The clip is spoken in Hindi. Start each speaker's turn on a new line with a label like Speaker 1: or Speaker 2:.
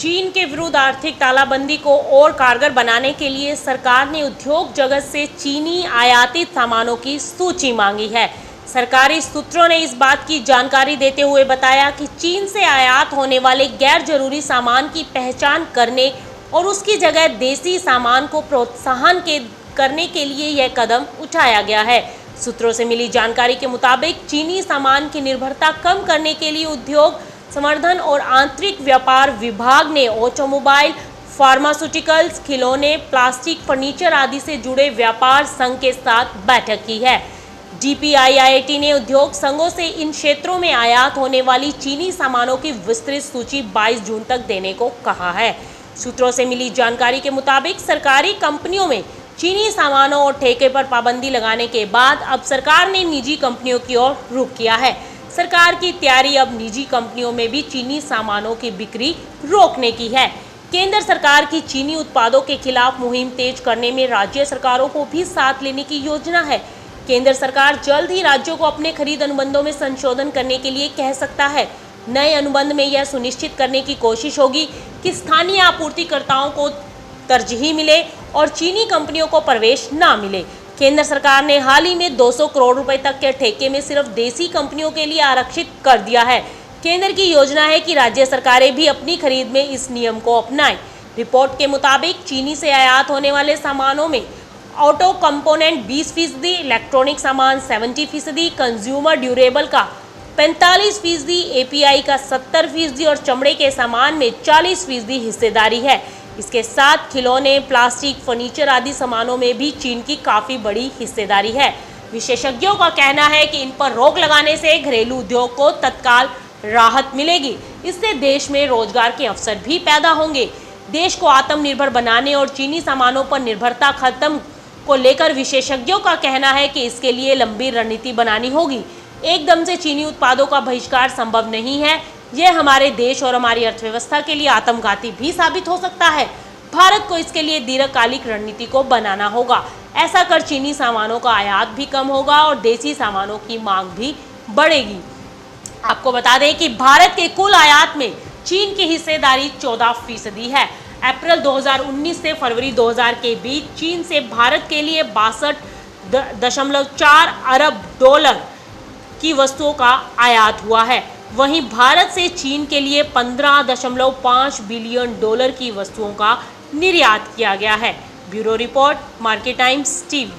Speaker 1: चीन के विरुद्ध आर्थिक तालाबंदी को और कारगर बनाने के लिए सरकार ने उद्योग जगत से चीनी आयातित सामानों की सूची मांगी है। सरकारी सूत्रों ने इस बात की जानकारी देते हुए बताया कि चीन से आयात होने वाले गैर जरूरी सामान की पहचान करने और उसकी जगह देसी सामान को प्रोत्साहन करने के लिए यह कदम उठाया गया है। सूत्रों से मिली जानकारी के मुताबिक चीनी सामान की निर्भरता कम करने के लिए उद्योग संवर्धन और आंतरिक व्यापार विभाग ने ऑटोमोबाइल, फार्मास्यूटिकल्स, खिलौने, प्लास्टिक, फर्नीचर आदि से जुड़े व्यापार संघ के साथ बैठक की है। DPIIT ने उद्योग संघों से इन क्षेत्रों में आयात होने वाली चीनी सामानों की विस्तृत सूची 22 जून तक देने को कहा है। सूत्रों से मिली जानकारी के मुताबिक सरकारी कंपनियों में चीनी सामानों और ठेके पर पाबंदी लगाने के बाद अब सरकार ने निजी कंपनियों की ओर रुख किया है। सरकार की तैयारी अब निजी कंपनियों में भी चीनी सामानों की बिक्री रोकने की है। केंद्र सरकार की चीनी उत्पादों के खिलाफ मुहिम तेज करने में राज्य सरकारों को भी साथ लेने की योजना है। केंद्र सरकार जल्द ही राज्यों को अपने खरीद अनुबंधों में संशोधन करने के लिए कह सकता है। नए अनुबंध में यह सुनिश्चित करने की कोशिश होगी कि स्थानीय आपूर्तिकर्ताओं को तरजीह मिले और चीनी कंपनियों को प्रवेश न मिले। केंद्र सरकार ने हाल ही में 200 करोड़ रुपए तक के ठेके में सिर्फ देसी कंपनियों के लिए आरक्षित कर दिया है। केंद्र की योजना है कि राज्य सरकारें भी अपनी खरीद में इस नियम को अपनाएं। रिपोर्ट के मुताबिक चीनी से आयात होने वाले सामानों में ऑटो कंपोनेंट 20%, इलेक्ट्रॉनिक सामान 70%, कंज्यूमर ड्यूरेबल का 45%, API का 70% और चमड़े के सामान में 40% हिस्सेदारी है। इसके साथ खिलौने, प्लास्टिक, फर्नीचर आदि सामानों में भी चीन की काफ़ी बड़ी हिस्सेदारी है। विशेषज्ञों का कहना है कि इन पर रोक लगाने से घरेलू उद्योग को तत्काल राहत मिलेगी। इससे देश में रोजगार के अवसर भी पैदा होंगे। देश को आत्मनिर्भर बनाने और चीनी सामानों पर निर्भरता खत्म को लेकर विशेषज्ञों का कहना है कि इसके लिए लंबी रणनीति बनानी होगी। एकदम से चीनी उत्पादों का बहिष्कार संभव नहीं है। यह हमारे देश और हमारी अर्थव्यवस्था के लिए आत्मघाती भी साबित हो सकता है। भारत को इसके लिए दीर्घकालिक रणनीति को बनाना होगा। ऐसा कर चीनी सामानों का आयात भी कम होगा और देसी सामानों की मांग भी बढ़ेगी। आपको बता दें कि भारत के कुल आयात में चीन की हिस्सेदारी 14% है। अप्रैल 2019 से फरवरी 2000 के बीच चीन से भारत के लिए 62.4 अरब डॉलर की वस्तुओं का आयात हुआ है। वहीं भारत से चीन के लिए 15.5 बिलियन डॉलर की वस्तुओं का निर्यात किया गया है। Bureau report, market times TV.